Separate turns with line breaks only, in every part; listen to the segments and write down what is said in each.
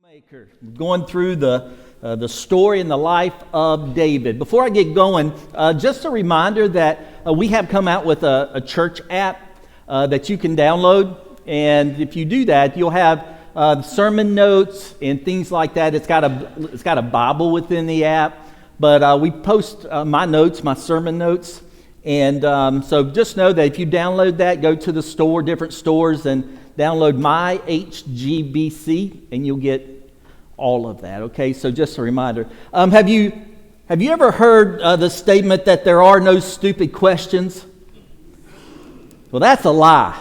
Kingmaker, going through the story and the life of David. Before I get going, just a reminder that we have come out with a church app that you can download, and if you do that, you'll have sermon notes and things like that. It's got a Bible within the app, but we post my notes, my sermon notes, and so just know that if you download that, go to the store, different stores, and download my HGBC, and you'll get all of that. Okay, so just a reminder. Have you ever heard the statement that there are no stupid questions? Well, that's a lie.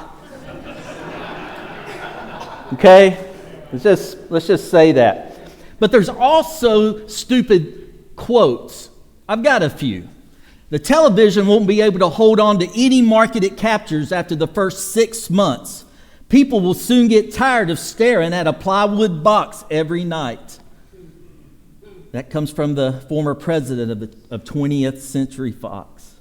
Okay, let's just say that. But there's also stupid quotes. I've got a few. The television won't be able to hold on to any market it captures after the first 6 months. People will soon get tired of staring at a plywood box every night. That comes from the former president of 20th Century Fox.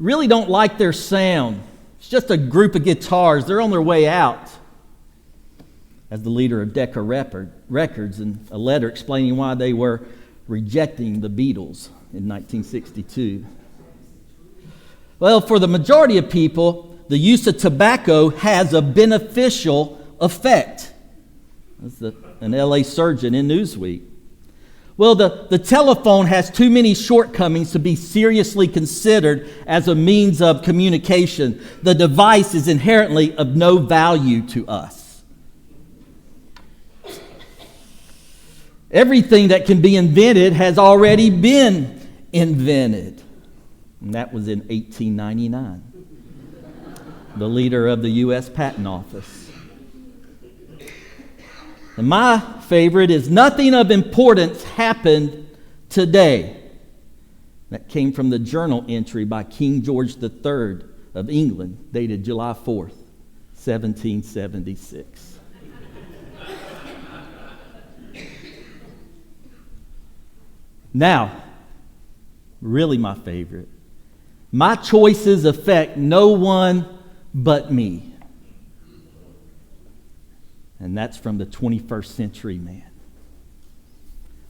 Really don't like their sound. It's just a group of guitars. They're on their way out. As the leader of Decca Records in a letter explaining why they were rejecting the Beatles in 1962. Well, for the majority of people, the use of tobacco has a beneficial effect. That's an LA surgeon in Newsweek. Well, the telephone has too many shortcomings to be seriously considered as a means of communication. The device is inherently of no value to us. Everything that can be invented has already been invented. And that was in 1899. The leader of the U.S. Patent Office. And my favorite is nothing of importance happened today. That came from the journal entry by King George III of England, dated July 4th, 1776. Now, really my favorite. My choices affect no one but me. And that's from the 21st century man.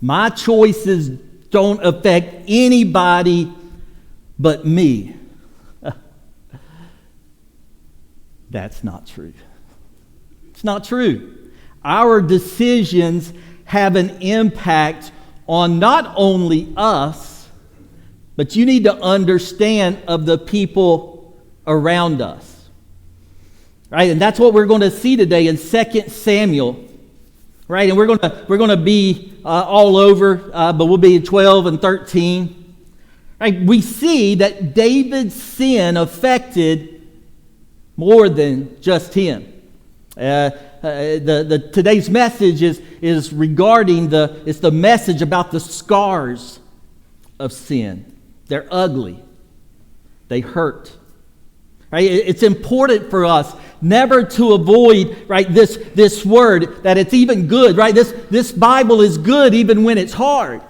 My choices don't affect anybody but me. That's not true. It's not true. Our decisions have an impact on not only us, but you need to understand of the people around us. Right, and that's what we're going to see today in 2 Samuel. Right, and we're going to be all over, but we'll be in 12 and 13. Right, we see that David's sin affected more than just him. Today's message is regarding it's the message about the scars of sin. They're ugly. They hurt. Right? It's important for us never to avoid, right, this word that it's even good. Right? This Bible is good even when it's hard.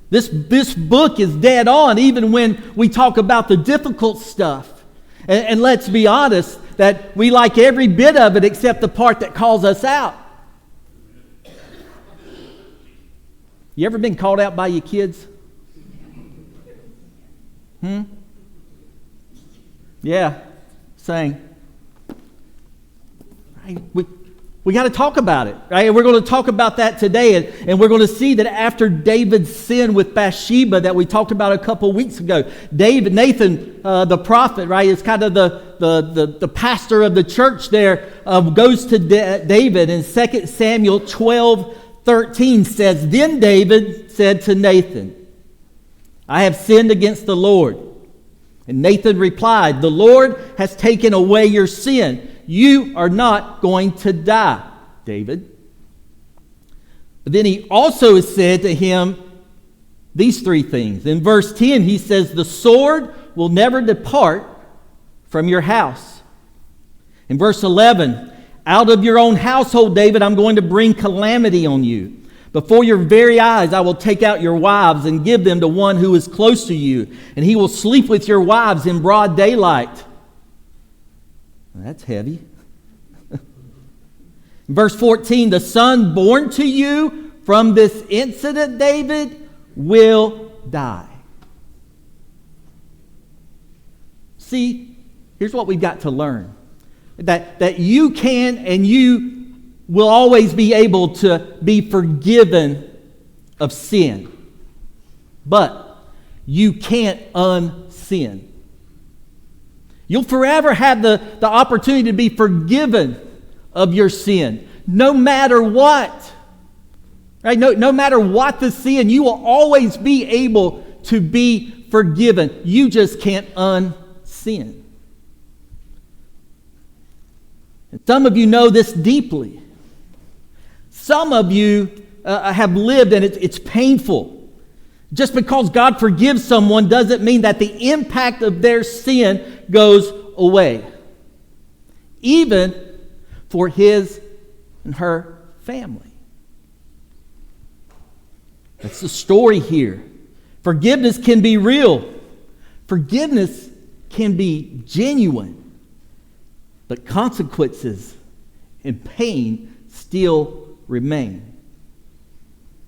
This book is dead on even when we talk about the difficult stuff. And let's be honest, that we like every bit of it except the part that calls us out. You ever been called out by your kids? Yeah, saying, right, we got to talk about it, right? And we're going to talk about that today, and we're going to see that after David's sin with Bathsheba that we talked about a couple weeks ago, Nathan, the prophet, right, is kind of the pastor of the church there, goes to David, and 2 Samuel 12:13 says, "Then David said to Nathan, I have sinned against the Lord. And Nathan replied, the Lord has taken away your sin. You are not going to die, David." But then he also said to him these three things. In verse 10, he says, "The sword will never depart from your house." In verse 11, "Out of your own household, David, I'm going to bring calamity on you. Before your very eyes, I will take out your wives and give them to one who is close to you, and he will sleep with your wives in broad daylight." Well, that's heavy. Verse 14, the son born to you from this incident, David, will die. See, here's what we've got to learn. That you can and you will always be able to be forgiven of sin. But you can't unsin. You'll forever have the opportunity to be forgiven of your sin, no matter what. Right? No matter what the sin, you will always be able to be forgiven. You just can't unsin. And some of you know this deeply. Some of you have lived and it's painful. Just because God forgives someone doesn't mean that the impact of their sin goes away. Even for his and her family. That's the story here. Forgiveness can be real. Forgiveness can be genuine. But consequences and pain still remain.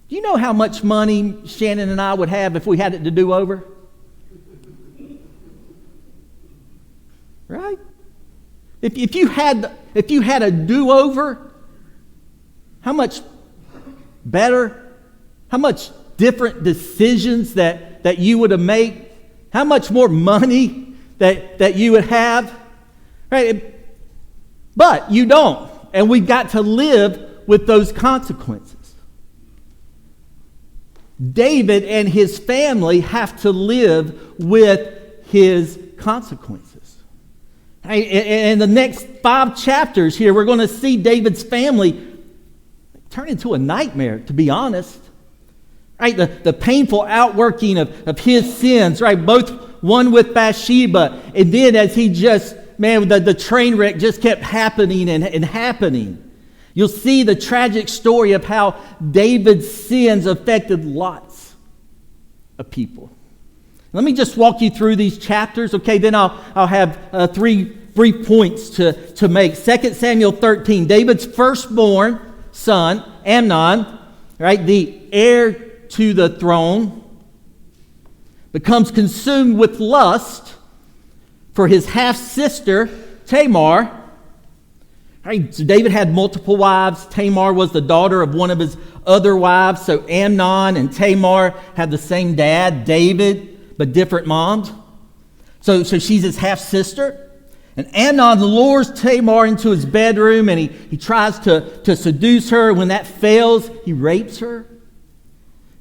Do you know how much money Shannon and I would have if we had it to do over? Right? If you had a do-over, how much better, how much different decisions that you would have made, how much more money that you would have, right? But you don't, and we've got to live with those consequences. David and his family have to live with his consequences. In the next 5 chapters here, we're going to see David's family turn into a nightmare, to be honest. Right? The painful outworking of his sins, right? Both one with Bathsheba, and then as he just, the train wreck just kept happening and happening. You'll see the tragic story of how David's sins affected lots of people. Let me just walk you through these chapters, okay? Then I'll have 3 brief points to make. 2 Samuel 13, David's firstborn son, Amnon, right, the heir to the throne, becomes consumed with lust for his half-sister, Tamar. Right, so David had multiple wives. Tamar was the daughter of one of his other wives. So Amnon and Tamar have the same dad, David, but different moms. So she's his half-sister. And Amnon lures Tamar into his bedroom and he tries to seduce her. When that fails, he rapes her.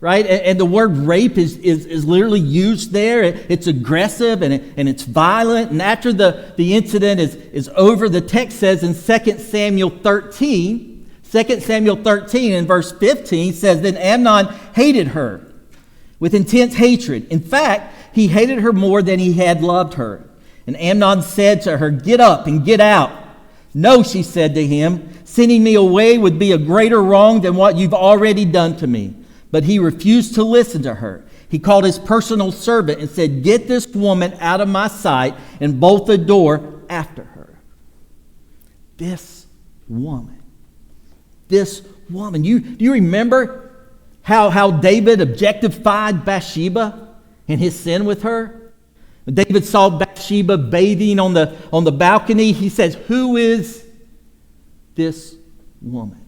Right? And the word rape is literally used there. It's aggressive and it's violent. And after the incident is over, the text says in 2 Samuel 13 in verse 15 says, then Amnon hated her with intense hatred. In fact, he hated her more than he had loved her. And Amnon said to her, get up and get out. No, she said to him, sending me away would be a greater wrong than what you've already done to me. But he refused to listen to her. He called his personal servant and said, get this woman out of my sight, and bolt the door after her. This woman. Do you remember how David objectified Bathsheba and his sin with her? When David saw Bathsheba bathing on the balcony, he says, who is this woman?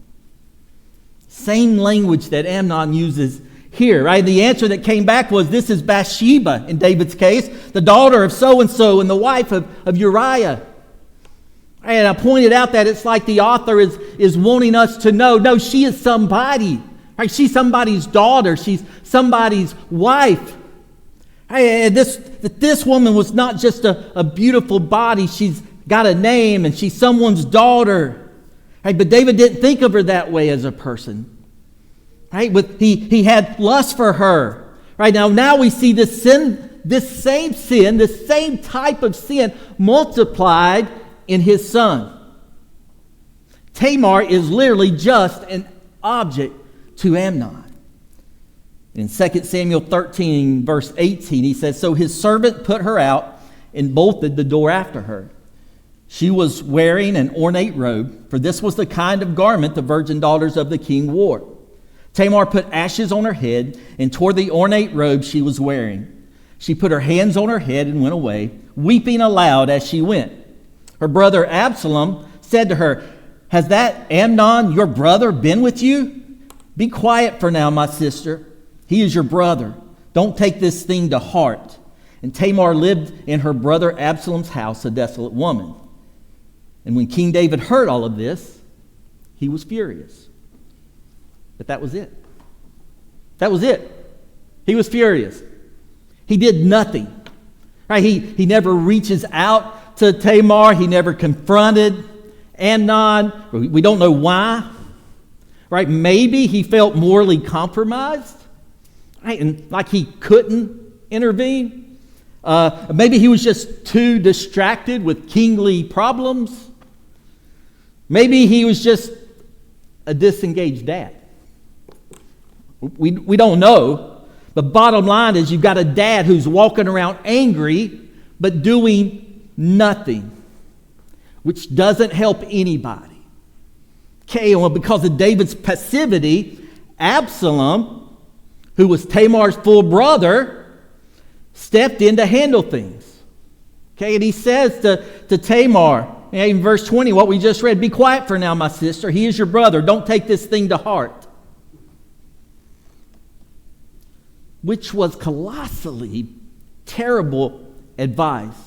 Same language that Amnon uses here, right? The answer that came back was, this is Bathsheba, in David's case, the daughter of so-and-so and the wife of Uriah. And I pointed out that it's like the author is wanting us to know, no, she is somebody. Right? She's somebody's daughter. She's somebody's wife. And this woman was not just a beautiful body. She's got a name and she's someone's daughter. Right, but David didn't think of her that way as a person. Right? He had lust for her. Right, now we see this same type of sin multiplied in his son. Tamar is literally just an object to Amnon. In 2 Samuel 13, verse 18, he says, so his servant put her out and bolted the door after her. She was wearing an ornate robe, for this was the kind of garment the virgin daughters of the king wore. Tamar put ashes on her head and tore the ornate robe she was wearing. She put her hands on her head and went away, weeping aloud as she went. Her brother Absalom said to her, "Has that Amnon, your brother, been with you? Be quiet for now, my sister. He is your brother. Don't take this thing to heart." And Tamar lived in her brother Absalom's house, a desolate woman. And when King David heard all of this, he was furious. But that was it. That was it. He was furious. He did nothing. Right? He never reaches out to Tamar. He never confronted Amnon. We don't know why. Right? Maybe he felt morally compromised. Right? And like he couldn't intervene. Maybe he was just too distracted with kingly problems. Maybe he was just a disengaged dad. We don't know. But bottom line is you've got a dad who's walking around angry but doing nothing, which doesn't help anybody. Okay, well, because of David's passivity, Absalom, who was Tamar's full brother, stepped in to handle things. Okay, and he says to Tamar, in verse 20, what we just read, "Be quiet for now, my sister. He is your brother. Don't take this thing to heart." Which was colossally terrible advice.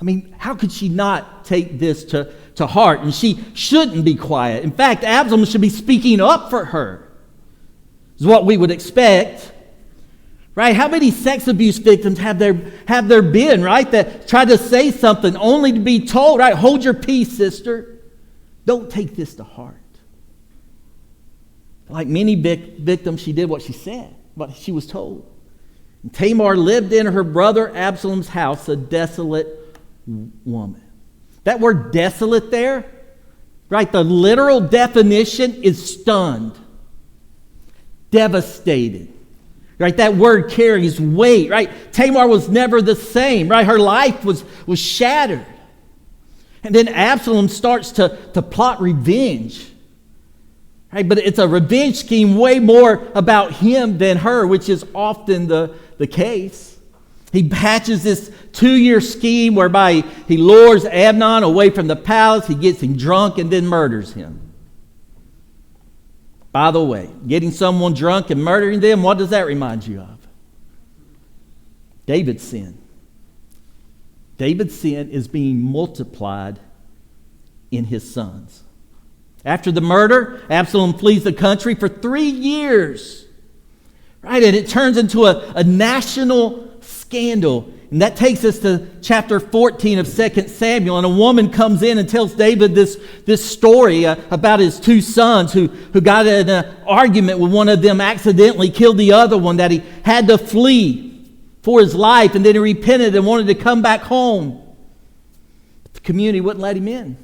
I mean, how could she not take this to heart? And she shouldn't be quiet. In fact, Absalom should be speaking up for her. Is what we would expect. Right? How many sex abuse victims have there been, right, that tried to say something only to be told, right, "Hold your peace, sister. Don't take this to heart." Like many victims, she did what she said, what she was told. And Tamar lived in her brother Absalom's house, a desolate woman. That word desolate there, right, the literal definition is stunned, devastated. Right, that word carries weight, right? Tamar was never the same, right? Her life was shattered. And then Absalom starts to plot revenge. Right? But it's a revenge scheme way more about him than her, which is often the case. He hatches this 2-year scheme whereby he lures Amnon away from the palace, he gets him drunk, and then murders him. By the way, getting someone drunk and murdering them, what does that remind you of? David's sin. David's sin is being multiplied in his sons. After the murder, Absalom flees the country for 3 years. Right? And it turns into a national scandal. And that takes us to chapter 14 of 2 Samuel. And a woman comes in and tells David this story about his 2 sons who got in an argument with one of them, accidentally killed the other one, that he had to flee for his life. And then he repented and wanted to come back home. But the community wouldn't let him in.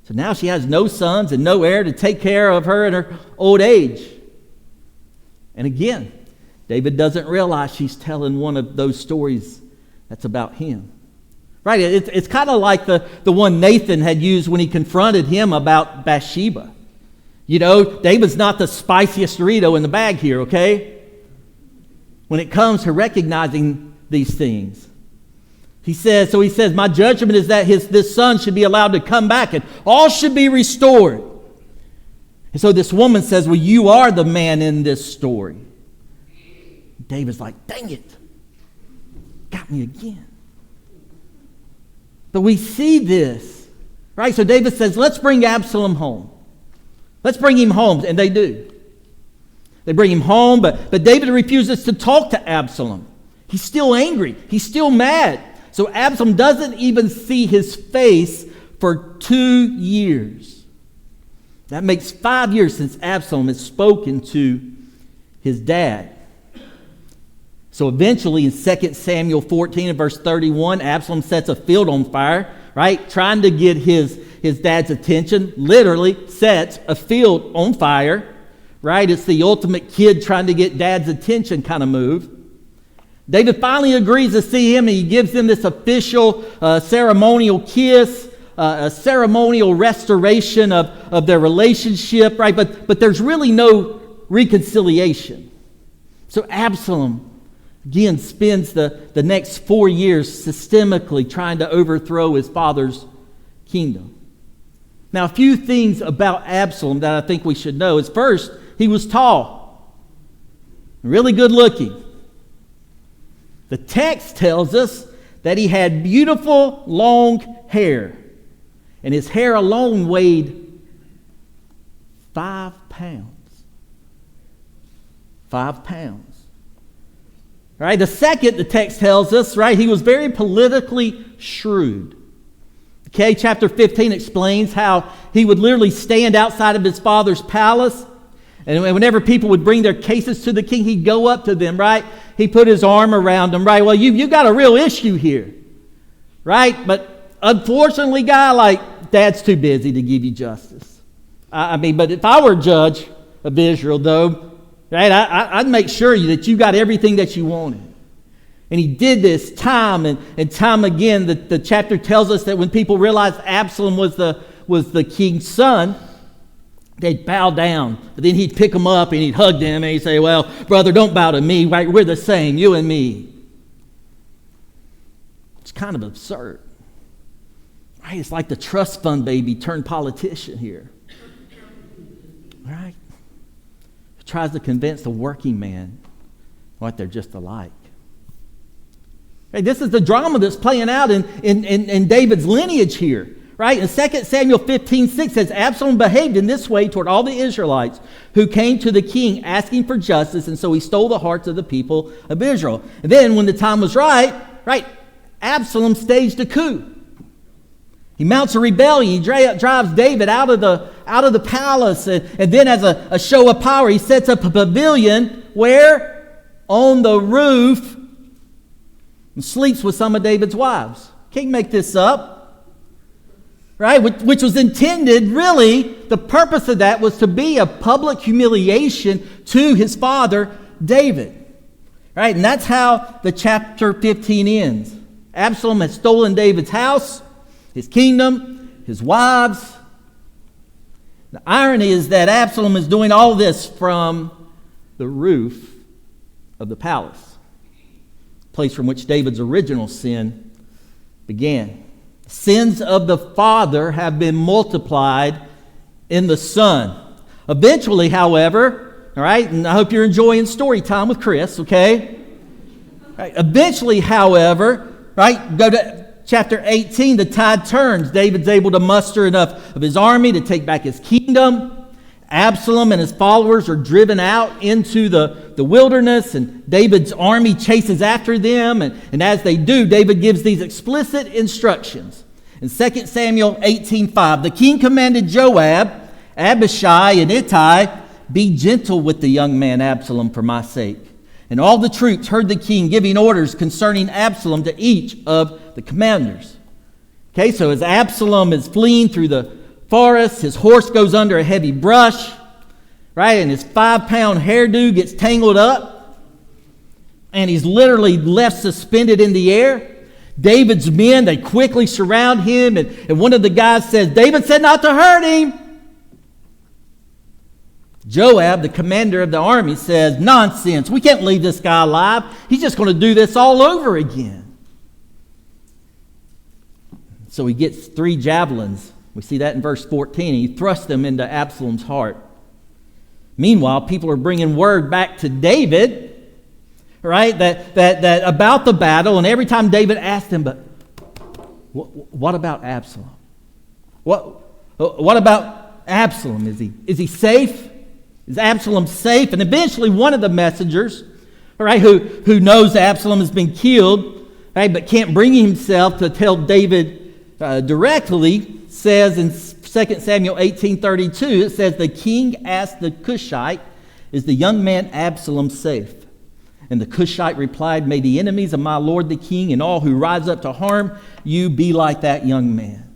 So now she has no sons and no heir to take care of her in her old age. And again, David doesn't realize she's telling one of those stories that's about him. Right? It's kind of like the one Nathan had used when he confronted him about Bathsheba. You know, David's not the spiciest Dorito in the bag here, okay? When it comes to recognizing these things. He says, my judgment is that this son should be allowed to come back and all should be restored. And so this woman says, well, you are the man in this story. David's like, dang it. Got me again. But we see this, right? So David says, let's bring Absalom home. Let's bring him home. And they do. They bring him home, but David refuses to talk to Absalom. He's still angry. He's still mad. So Absalom doesn't even see his face for 2 years. That makes 5 years since Absalom has spoken to his dad. So eventually in 2 Samuel 14 and verse 31, Absalom sets a field on fire, right? Trying to get his dad's attention. Literally sets a field on fire, right? It's the ultimate kid trying to get dad's attention kind of move. David finally agrees to see him, and he gives him this official ceremonial kiss, a ceremonial restoration of their relationship, right? But there's really no reconciliation. So Absalom, again, spends the next 4 years systemically trying to overthrow his father's kingdom. Now, a few things about Absalom that I think we should know is, first, he was tall, really good looking. The text tells us that he had beautiful, long hair, and his hair alone weighed 5 pounds. 5 pounds. Right? The second, the text tells us, right, he was very politically shrewd. Okay, chapter 15 explains how he would literally stand outside of his father's palace, and whenever people would bring their cases to the king, he'd go up to them, right? He put his arm around them, right? Well, you got a real issue here, right? But unfortunately, guy, like, Dad's too busy to give you justice. But if I were a judge of Israel, though, right, I'd make sure that you got everything that you wanted. And he did this time and time again. The chapter tells us that when people realized Absalom was the king's son, they'd bow down. But then he'd pick them up and he'd hug them and he'd say, well, brother, don't bow to me. Right? We're the same, you and me. It's kind of absurd. Right? It's like the trust fund baby turned politician here. Right? He tries to convince the working man what they're just alike. Right, this is the drama that's playing out in David's lineage here. Right? In 2 Samuel 15:6 says, Absalom behaved in this way toward all the Israelites who came to the king asking for justice, and so he stole the hearts of the people of Israel. And then when the time was right, Absalom staged a coup. He mounts a rebellion. He drives David out of the palace, and then as a show of power, he sets up a pavilion where? On the roof, and sleeps with some of David's wives. Can't make this up. Right? Which was intended, really, the purpose of that was to be a public humiliation to his father, David. Right? And that's how the chapter 15 ends. Absalom has stolen David's house, his kingdom, his wives. The irony is that Absalom is doing all this from the roof of the palace. Place from which David's original sin began. Sins of the father have been multiplied in the son. Eventually, however, all right, and I hope you're enjoying story time with Chris, okay? Right, eventually, however, right, go to chapter 18, the tide turns. David's able to muster enough of his army to take back his kingdom. Absalom and his followers are driven out into the wilderness, and David's army chases after them. And as they do, David gives these explicit instructions. In 2 Samuel 18:5, the king commanded Joab, Abishai, and Ittai, be gentle with the young man Absalom for my sake. And all the troops heard the king giving orders concerning Absalom to each of the commanders. Okay, so as Absalom is fleeing through the forest, his horse goes under a heavy brush, right? And his 5-pound hairdo gets tangled up, and he's literally left suspended in the air. David's men, they quickly surround him, and one of the guys says, David said not to hurt him. Joab, the commander of the army, says, nonsense, we can't leave this guy alive. He's just going to do this all over again. So he gets 3 javelins. We see that in verse 14. He thrusts them into Absalom's heart. Meanwhile, people are bringing word back to David, right, that about the battle. And every time David asked him, but what about Absalom? What about Absalom? Is he safe? Is Absalom safe? And eventually, one of the messengers, right, who knows Absalom has been killed, right, but can't bring himself to tell David directly, says in 2 Samuel 18:32, it says, the king asked the Cushite, is the young man Absalom safe? And the Cushite replied, may the enemies of my lord the king and all who rise up to harm you be like that young man.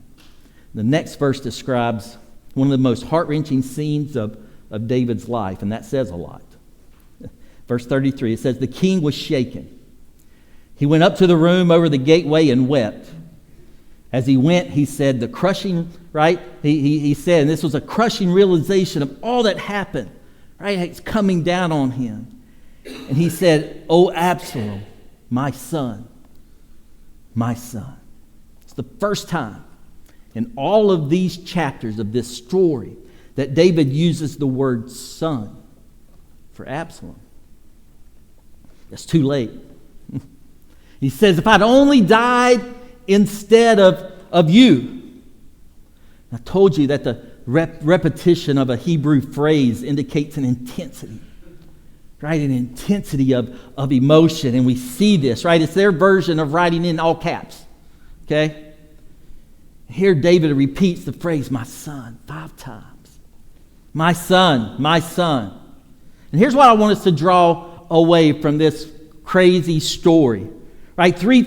The next verse describes one of the most heart-wrenching scenes of David's life, and that says a lot. Verse 33, it says, the king was shaken, He went up to the room over the gateway and wept. As he went, he said, the crushing, right? He said, and this was a crushing realization of all that happened, right? It's coming down on him. And he said, "O Absalom, my son, my son." It's the first time in all of these chapters of this story that David uses the word son for Absalom. It's too late. He says, if I'd only died instead of you. I told you that the repetition of a Hebrew phrase indicates an intensity, right? An intensity of emotion. And we see this, right? It's their version of writing in all caps, okay? Here David repeats the phrase, my son, 5 times. My son, my son. And here's what I want us to draw away from this crazy story. Right, three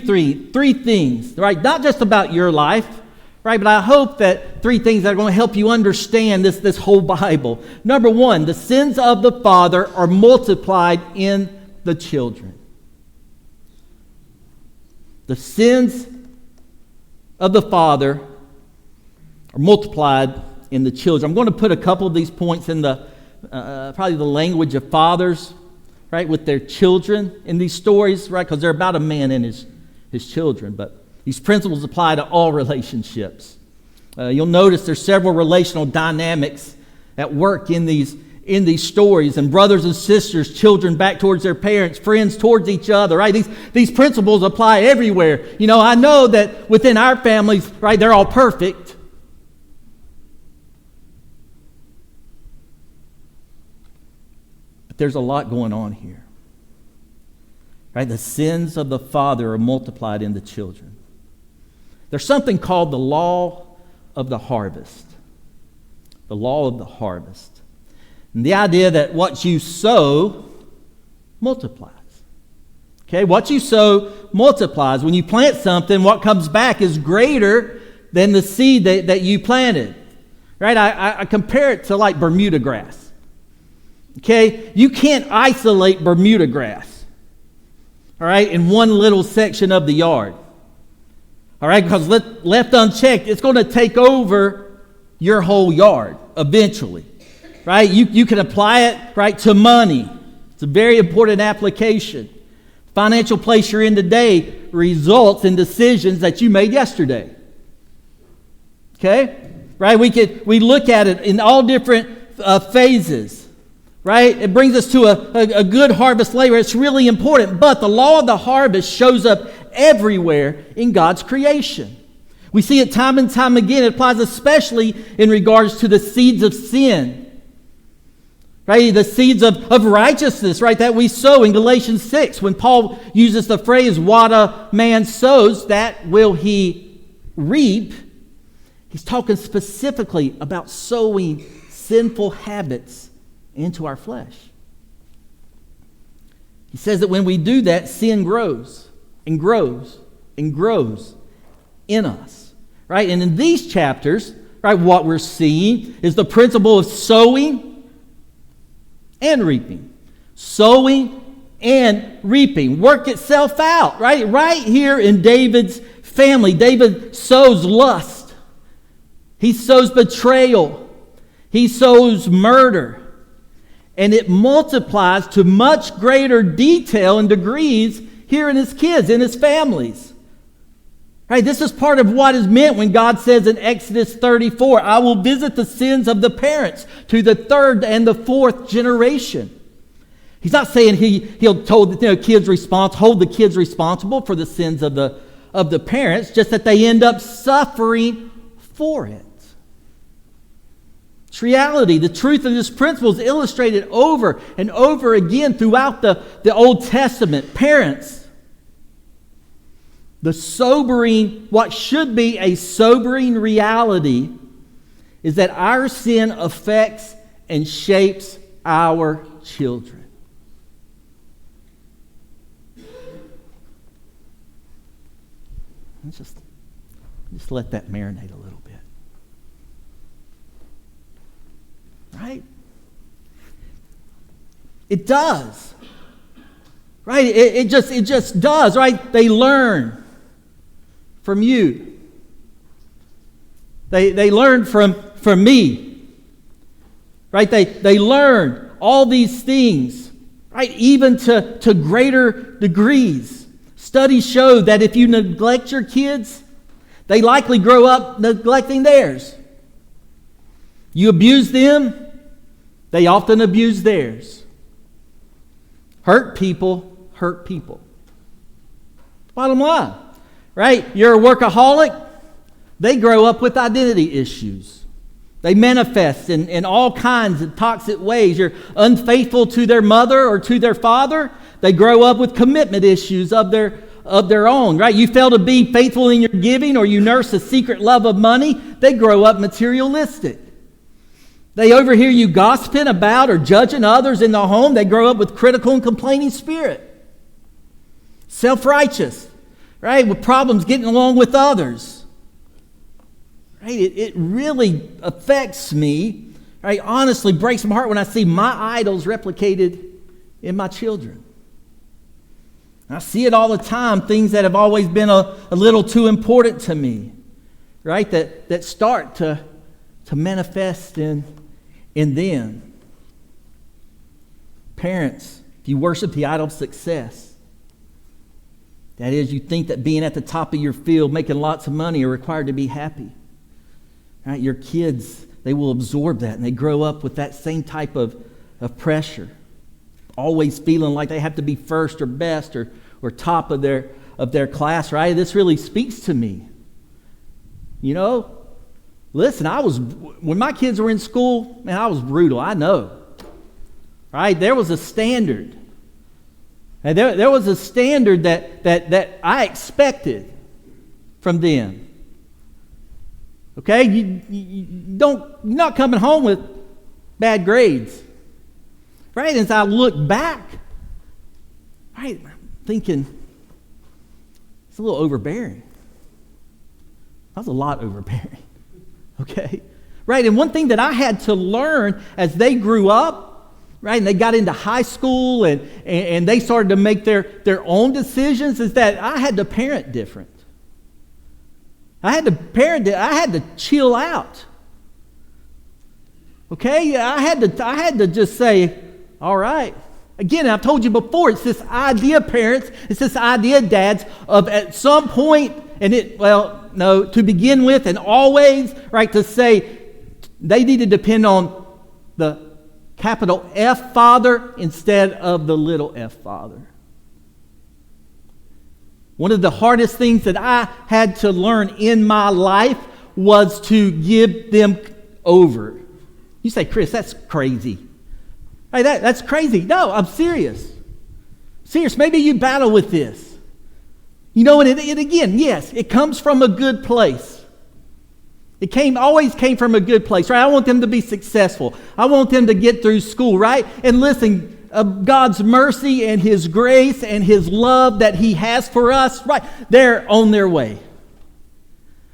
things, right? Not just about your life, right? But I hope that 3 things that are going to help you understand this whole Bible. Number 1, the sins of the father are multiplied in the children. The sins of the father are multiplied in the children. I'm going to put a couple of these points in the probably the language of fathers, right, with their children in these stories, right, because they're about a man and his children. But these principles apply to all relationships. You'll notice there's several relational dynamics at work in these stories, and brothers and sisters, children back towards their parents, friends towards each other, right? These principles apply everywhere. You know, I know that within our families, right, they're all perfect. There's a lot going on here. Right? The sins of the father are multiplied in the children. There's something called the law of the harvest. The law of the harvest. And the idea that what you sow multiplies. Okay? What you sow multiplies. When you plant something, what comes back is greater than the seed that you planted. Right? I compare it to like Bermuda grass. Okay, you can't isolate Bermuda grass, all right, in one little section of the yard, all right, because left unchecked, it's going to take over your whole yard eventually, right? You can apply it, right, to money. It's a very important application. Financial place you're in today results in decisions that you made yesterday, okay, right? We look at it in all different phases. Right? It brings us to a good harvest later. It's really important. But the law of the harvest shows up everywhere in God's creation. We see it time and time again. It applies especially in regards to the seeds of sin. Right? The seeds of righteousness, right, that we sow in Galatians 6. When Paul uses the phrase, what a man sows, that will he reap. He's talking specifically about sowing sinful habits into our flesh. He says that when we do that, sin grows and grows and grows in us, right? And in these chapters, right, what we're seeing is the principle of sowing and reaping. Sowing and reaping. Work itself out, right? Right here in David's family, David sows lust. He sows betrayal. He sows murder. And it multiplies to much greater detail and degrees here in his kids, in his families. Right? This is part of what is meant when God says in Exodus 34, I will visit the sins of the parents to the 3rd and the 4th generation. He's not saying he'll hold the kids responsible for the sins of the parents, just that they end up suffering for it. It's reality. The truth of this principle is illustrated over and over again throughout the Old Testament. Parents, what should be a sobering reality is that our sin affects and shapes our children. Let's just let that marinate a little bit. Right? It does. Right? It just does, right? They learn from you. They learn from me. Right? They learn all these things, right? Even to greater degrees. Studies show that if you neglect your kids, they likely grow up neglecting theirs. You abuse them, they often abuse theirs. Hurt people hurt people. Bottom line, right? You're a workaholic, they grow up with identity issues. They manifest in all kinds of toxic ways. You're unfaithful to their mother or to their father, they grow up with commitment issues of their own, right? You fail to be faithful in your giving, or you nurse a secret love of money, they grow up materialistic. They overhear you gossiping about or judging others in the home, they grow up with critical and complaining spirit. Self-righteous, right? With problems getting along with others. Right? It really affects me, right? Honestly, breaks my heart when I see my idols replicated in my children. I see it all the time, things that have always been a little too important to me, right? That start to manifest in them. Parents, if you worship the idol of success, that is, you think that being at the top of your field, making lots of money, are required to be happy. Right? Your kids, they will absorb that, and they grow up with that same type of pressure. Always feeling like they have to be first or best or top of their class, right? This really speaks to me. You know, listen, when my kids were in school, man, I was brutal, I know. Right? There was a standard. And there was a standard that I expected from them. Okay? You're not coming home with bad grades. Right? As I look back, right, I'm thinking, it's a little overbearing. That was a lot overbearing. Okay? Right? And one thing that I had to learn as they grew up, right, and they got into high school and they started to make their own decisions, is that I had to parent different. I had to chill out. Okay? I had to just say, all right. Again, I've told you before, it's this idea, parents, it's this idea, dads, of at some point, to begin with and always, right, to say they need to depend on the capital F Father instead of the little f Father. One of the hardest things that I had to learn in my life was to give them over. You say, Chris, that's crazy. Hey, that's crazy. No, I'm serious. Serious. Maybe you battle with this. You know, and it again, yes, it comes from a good place. It always came from a good place, right? I want them to be successful. I want them to get through school, right? And listen, God's mercy and His grace and His love that He has for us, right, they're on their way.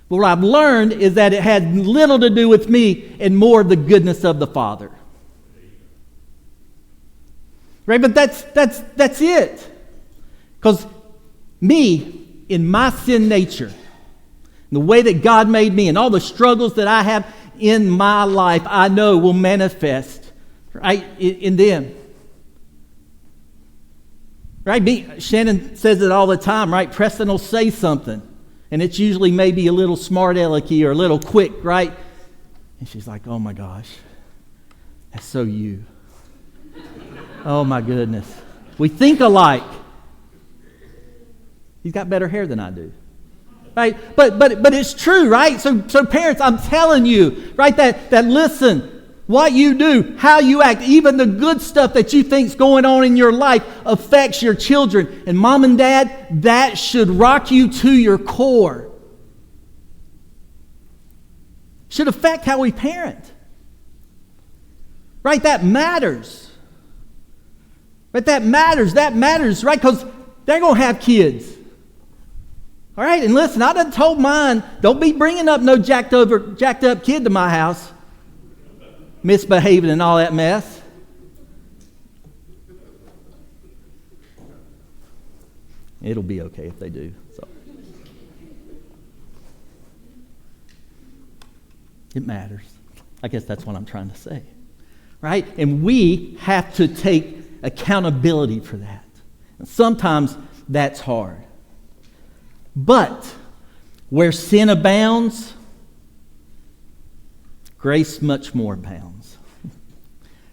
But what I've learned is that it had little to do with me and more of the goodness of the Father. Right? But that's it. Because me, in my sin nature, the way that God made me and all the struggles that I have in my life, I know will manifest, right, in them. Right? Shannon says it all the time, right? Preston will say something, and it's usually maybe a little smart alecky or a little quick, right? And she's like, oh my gosh, that's so you. Oh my goodness. We think alike. He's got better hair than I do. Right? But it's true, right? So parents, I'm telling you, right, that listen, what you do, how you act, even the good stuff that you think's going on in your life affects your children. And mom and dad, that should rock you to your core. Should affect how we parent. Right? That matters. But that matters, right? Because they're going to have kids. All right, and listen, I done told mine, don't be bringing up no jacked up kid to my house, misbehaving and all that mess. It'll be okay if they do. So it matters. I guess that's what I'm trying to say. Right? And we have to take accountability for that. And sometimes that's hard. But where sin abounds, grace much more abounds.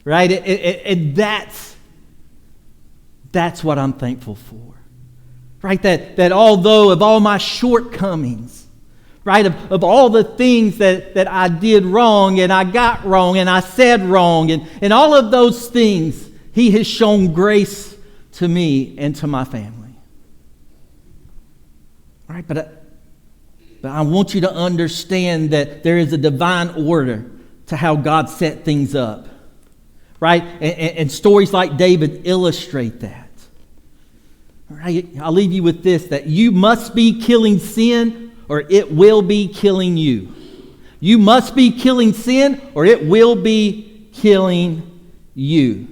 Right? And that's what I'm thankful for. Right? That although of all my shortcomings, right, of all the things that I did wrong and I got wrong and I said wrong and all of those things, He has shown grace to me and to my family. Right? But I want you to understand that there is a divine order to how God set things up. Right? And stories like David illustrate that. All right? I'll leave you with this, that you must be killing sin or it will be killing you. You must be killing sin or it will be killing you.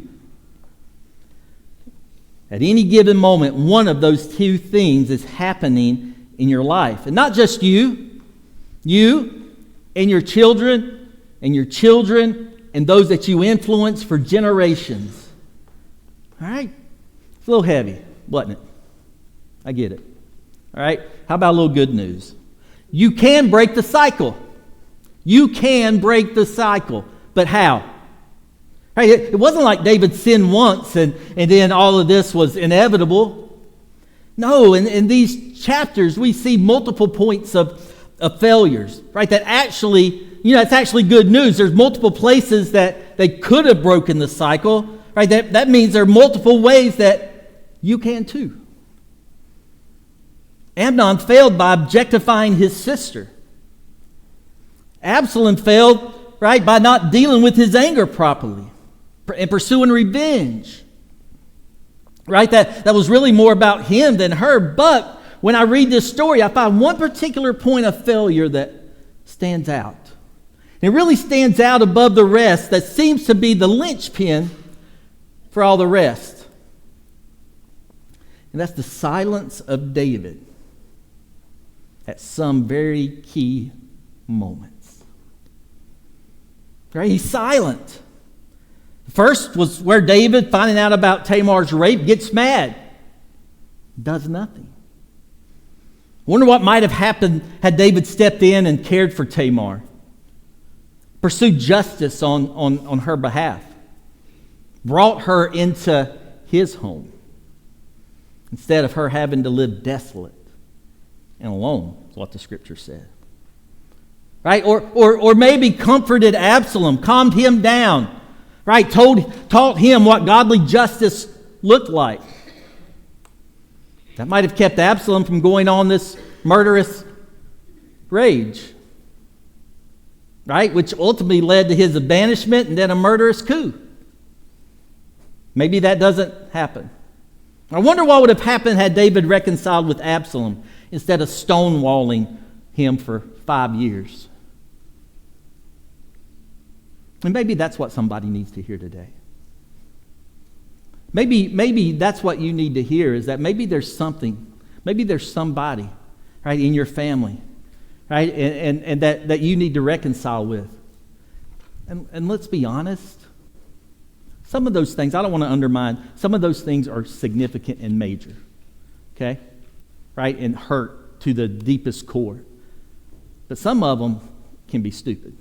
At any given moment, one of those two things is happening in your life. And not just you and your children and those that you influence for generations. All right? It's a little heavy, wasn't it? I get it. All right? How about a little good news? You can break the cycle. You can break the cycle. But how? Right? It wasn't like David sinned once and then all of this was inevitable. No, in these chapters we see multiple points of failures. Right? That actually, it's actually good news. There's multiple places that they could have broken the cycle. Right? That means there are multiple ways that you can too. Amnon failed by objectifying his sister. Absalom failed, right, by not dealing with his anger properly and pursuing revenge. Right? That was really more about him than her. But when I read this story, I find one particular point of failure that stands out. It really stands out above the rest, that seems to be the linchpin for all the rest. And that's the silence of David at some very key moments. Right? He's silent. First was where David, finding out about Tamar's rape, gets mad. Does nothing. Wonder what might have happened had David stepped in and cared for Tamar. Pursued justice on her behalf. Brought her into his home. Instead of her having to live desolate and alone, is what the scripture said. Right? Or maybe comforted Absalom, calmed him down, right? Taught him what godly justice looked like. That might have kept Absalom from going on this murderous rage. Right? Which ultimately led to his banishment and then a murderous coup. Maybe that doesn't happen. I wonder what would have happened had David reconciled with Absalom instead of stonewalling him for 5 years. And maybe that's what somebody needs to hear today. Maybe that's what you need to hear, is that maybe there's something, maybe there's somebody, right, in your family, right, and that you need to reconcile with. And let's be honest, some of those things, I don't want to undermine, some of those things are significant and major, okay, right, and hurt to the deepest core. But some of them can be stupid,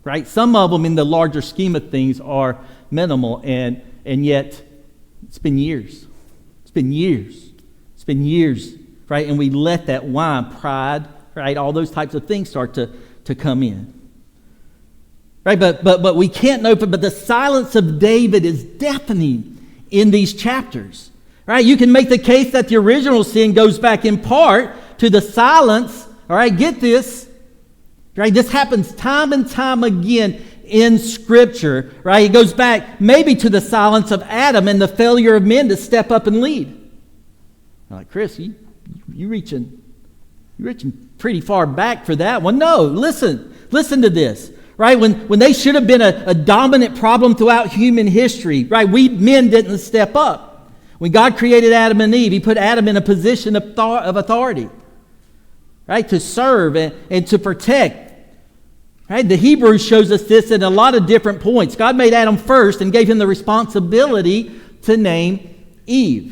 right? Some of them in the larger scheme of things are minimal, and yet it's been years. It's been years, right? And we let that wine, pride, right, all those types of things start to come in. Right, but we can't know, but the silence of David is deafening in these chapters. Right? You can make the case that the original sin goes back in part to the silence. All right, get this. Right? This happens time and time again in Scripture. Right? It goes back maybe to the silence of Adam and the failure of men to step up and lead. I'm like, Chris, you're reaching pretty far back for that one. No, listen to this. Right? When they should have been a dominant problem throughout human history, right? We men didn't step up. When God created Adam and Eve, He put Adam in a position of authority, right, to serve and to protect. Right? The Hebrews shows us this in a lot of different points. God made Adam first and gave him the responsibility to name Eve.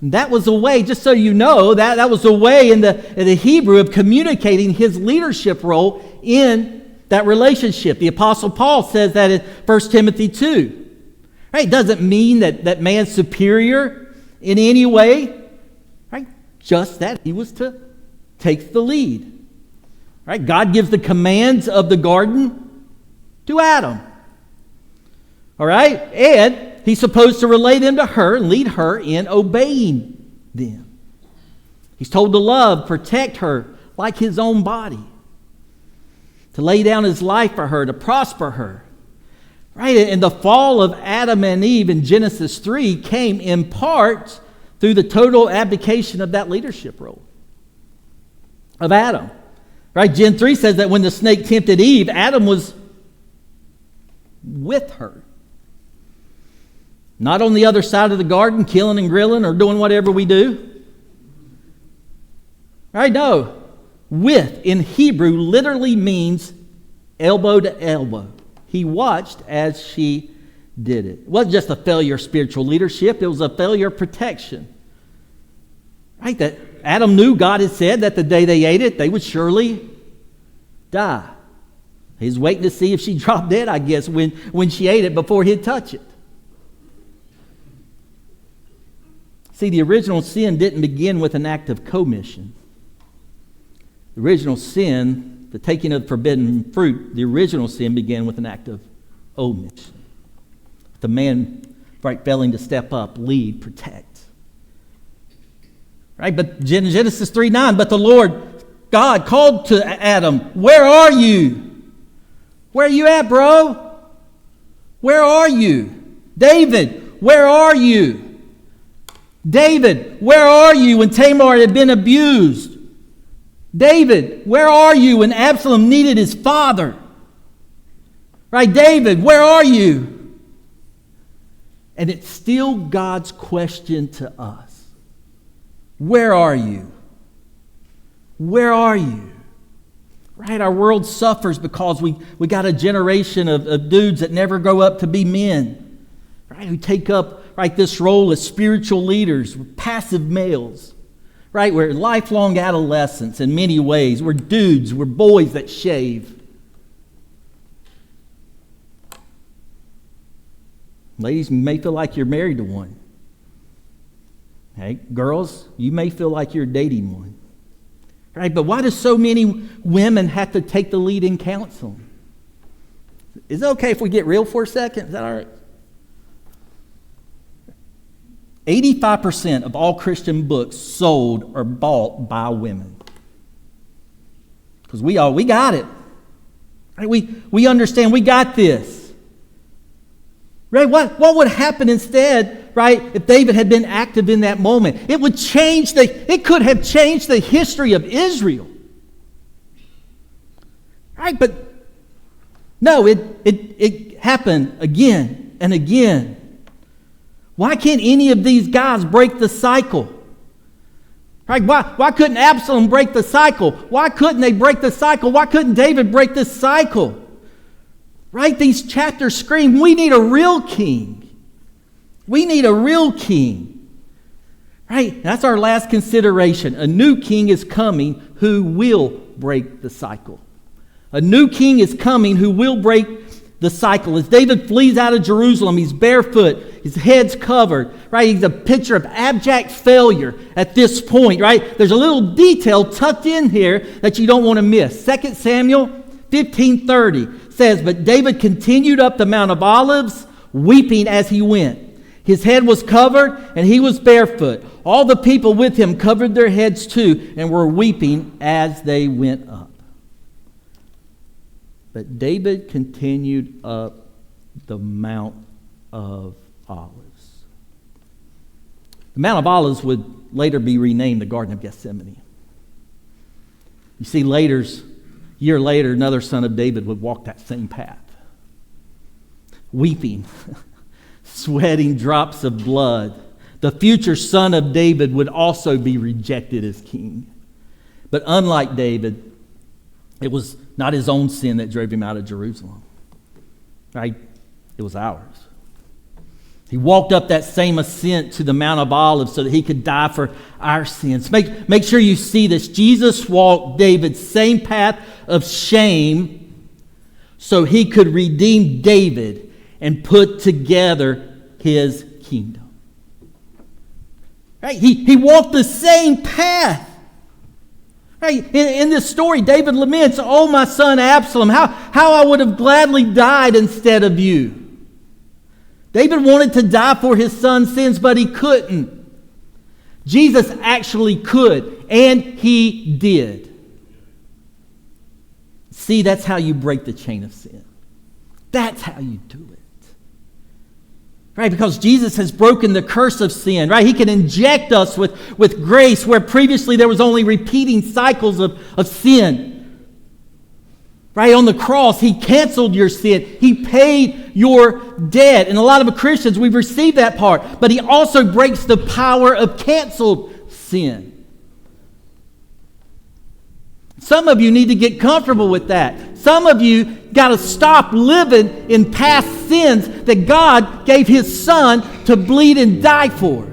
And that was a way, just so you know, that was a way in the Hebrew of communicating his leadership role in that relationship. The Apostle Paul says that in 1 Timothy 2. Right? It doesn't mean that man's superior in any way. Right? Just that he was to take the lead. Right? God gives the commands of the garden to Adam. All right? And he's supposed to relay them to her and lead her in obeying them. He's told to love, protect her like his own body. To lay down his life for her, to prosper her. Right? And the fall of Adam and Eve in Genesis 3 came in part through the total abdication of that leadership role of Adam. Right? Gen 3 says that when the snake tempted Eve, Adam was with her. Not on the other side of the garden, killing and grilling or doing whatever we do. Right? No. With, in Hebrew, literally means elbow to elbow. He watched as she did it. It wasn't just a failure of spiritual leadership. It was a failure of protection. Right? That Adam knew God had said that the day they ate it, they would surely die. He's waiting to see if she dropped dead, I guess, when she ate it before he'd touch it. See, the original sin didn't begin with an act of commission. The original sin, the taking of the forbidden fruit, the original sin began with an act of omission. The man, right, failing to step up, lead, protect. Right, but Genesis 3:9, but the Lord God called to Adam, where are you? Where are you at, bro? Where are you? David, where are you? David, where are you when Tamar had been abused? David, where are you when Absalom needed his father? Right, David, where are you? And it's still God's question to us. Where are you? Where are you? Right, our world suffers because we got a generation of dudes that never grow up to be men. Right, who take up, right, this role as spiritual leaders, passive males. Right, we're lifelong adolescents in many ways. We're dudes, we're boys that shave. Ladies, you may feel like you're married to one. Hey, girls, you may feel like you're dating one. Right, but why do so many women have to take the lead in counseling? Is it okay if we get real for a second? Is that all right? 85% of all Christian books sold or bought by women. Because we got it. Right? We understand, we got this. Right? What would happen instead, right, if David had been active in that moment? It could have changed the history of Israel. Right? But no, it happened again and again. Why can't any of these guys break the cycle? Right? Why couldn't Absalom break the cycle? Why couldn't they break the cycle? Why couldn't David break this cycle? Right? These chapters scream, we need a real king. We need a real king. Right? That's our last consideration. A new king is coming who will break the cycle. A new king is coming who will break the cycle. As David flees out of Jerusalem, he's barefoot, his head's covered, right? He's a picture of abject failure at this point, right? There's a little detail tucked in here that you don't want to miss. 2 Samuel 15:30 says, but David continued up the Mount of Olives, weeping as he went. His head was covered, and he was barefoot. All the people with him covered their heads too, and were weeping as they went up. But David continued up the Mount of Olives. The Mount of Olives would later be renamed the Garden of Gethsemane. You see, a year later, another son of David would walk that same path, weeping, sweating drops of blood, the future son of David, would also be rejected as king. But unlike David, it was not his own sin that drove him out of Jerusalem. Right? It was ours. He walked up that same ascent to the Mount of Olives so that he could die for our sins. Make sure you see this. Jesus walked David's same path of shame so he could redeem David and put together his kingdom. Right? He walked the same path. Right? In this story, David laments, "Oh, my son Absalom, how I would have gladly died instead of you." David wanted to die for his son's sins, but he couldn't. Jesus actually could, and he did. See, that's how you break the chain of sin. That's how you do it. Right? Because Jesus has broken the curse of sin. Right? He can inject us with grace where previously there was only repeating cycles of sin. Right? On the cross, he canceled your sin. He paid your debt. And a lot of Christians, we've received that part. But he also breaks the power of canceled sin. Some of you need to get comfortable with that. Some of you got to stop living in past sins that God gave his son to bleed and die for.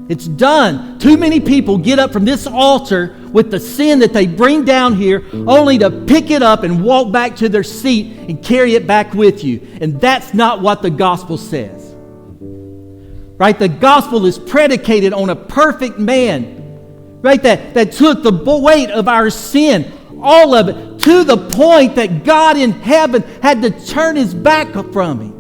It's done. Too many people get up from this altar with the sin that they bring down here only to pick it up and walk back to their seat and carry it back with you. And that's not what the gospel says. Right? The gospel is predicated on a perfect man. Right? That took the weight of our sin, all of it, to the point that God in heaven had to turn his back from him.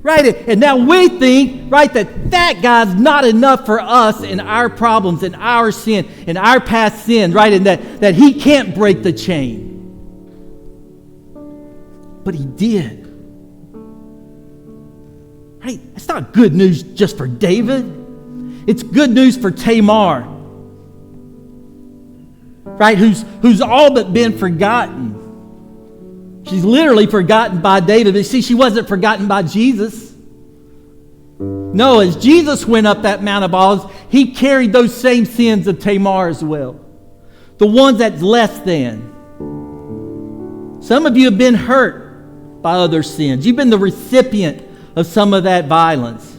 Right? And now we think, right, that guy's not enough for us and our problems and our sin and our past sin, right? And that he can't break the chain. But he did. Right? That's not good news just for David. It's good news for Tamar. Right? Who's all but been forgotten. She's literally forgotten by David. But see, she wasn't forgotten by Jesus. No, as Jesus went up that Mount of Olives, he carried those same sins of Tamar as well. The ones that's less than. Some of you have been hurt by other sins. You've been the recipient of some of that violence.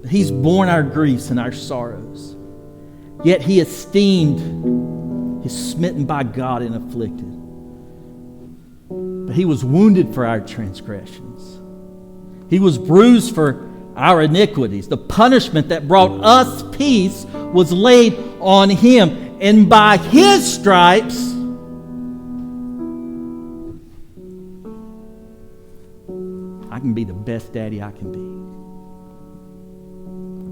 He's borne our griefs and our sorrows. Yet he esteemed, is smitten by God and afflicted. But he was wounded for our transgressions. He was bruised for our iniquities. The punishment that brought us peace was laid on him. And by his stripes, I can be the best daddy I can be.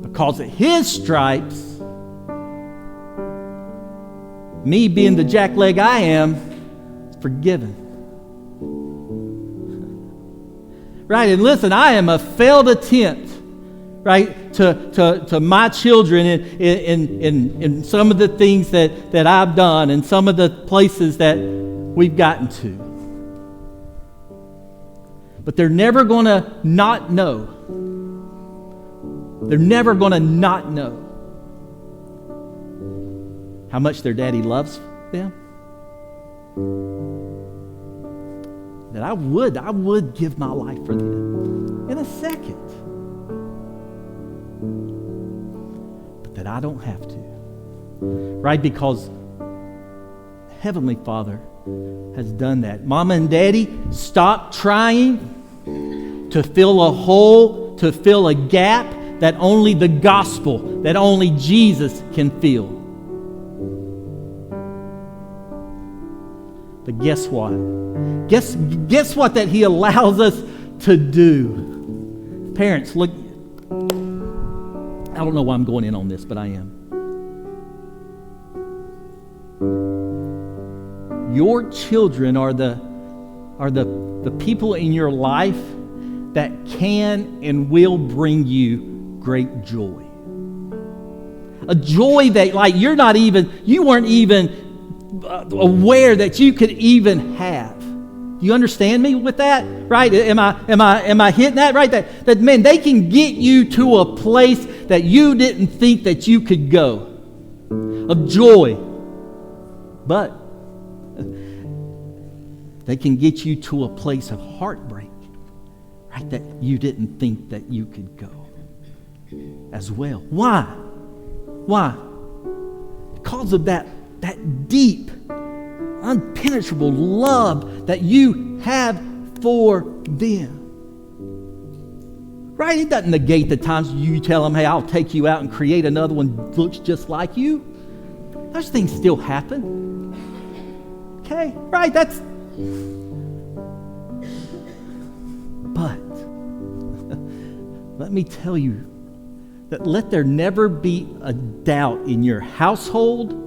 Because of his stripes, me being the jackleg I am, is forgiven. Right? And listen, I am a failed attempt, right, to my children in some of the things that I've done and some of the places that we've gotten to. But they're never going to not know. They're never going to not know how much their daddy loves them. That I would give my life for them in a second. But that I don't have to. Right? Because Heavenly Father has done that. Mama and Daddy, stop trying to fill a hole, to fill a gap that only the gospel, that only Jesus can fill. But guess what? Guess what that he allows us to do? Parents, look. I don't know why I'm going in on this, but I am. Your children are the people in your life that can and will bring you great joy. A joy that, like, you weren't even aware that you could even have. Do you understand me with that? Right? Am I hitting that right? That man, they can get you to a place that you didn't think that you could go. Of joy. But they can get you to a place of heartbreak. Right? That you didn't think that you could go as well. Why? Why? Because of that deep, unpenetrable love that you have for them. Right? It doesn't negate the times you tell them, hey, I'll take you out and create another one that looks just like you. Those things still happen. Okay? Right? But let me tell you that let there never be a doubt in your household,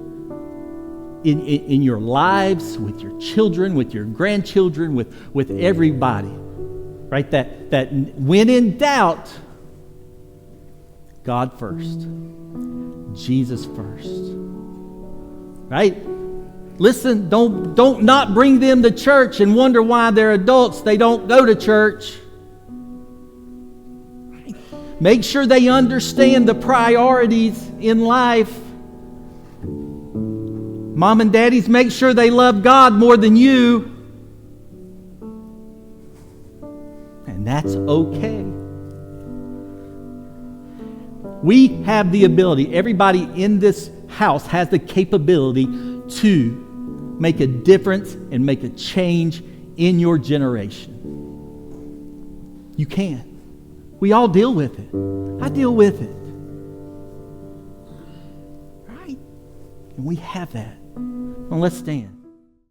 in your lives, with your children, with your grandchildren, with everybody. Right? That when in doubt, God first. Jesus first. Right? Listen, don't not bring them to church and wonder why they're adults. They don't go to church. Make sure they understand the priorities in life. Mom and daddies, make sure they love God more than you. And that's okay. We have the ability, everybody in this house has the capability to make a difference and make a change in your generation. You can. We all deal with it. I deal with it. Right? And we have that. Well, let's stand.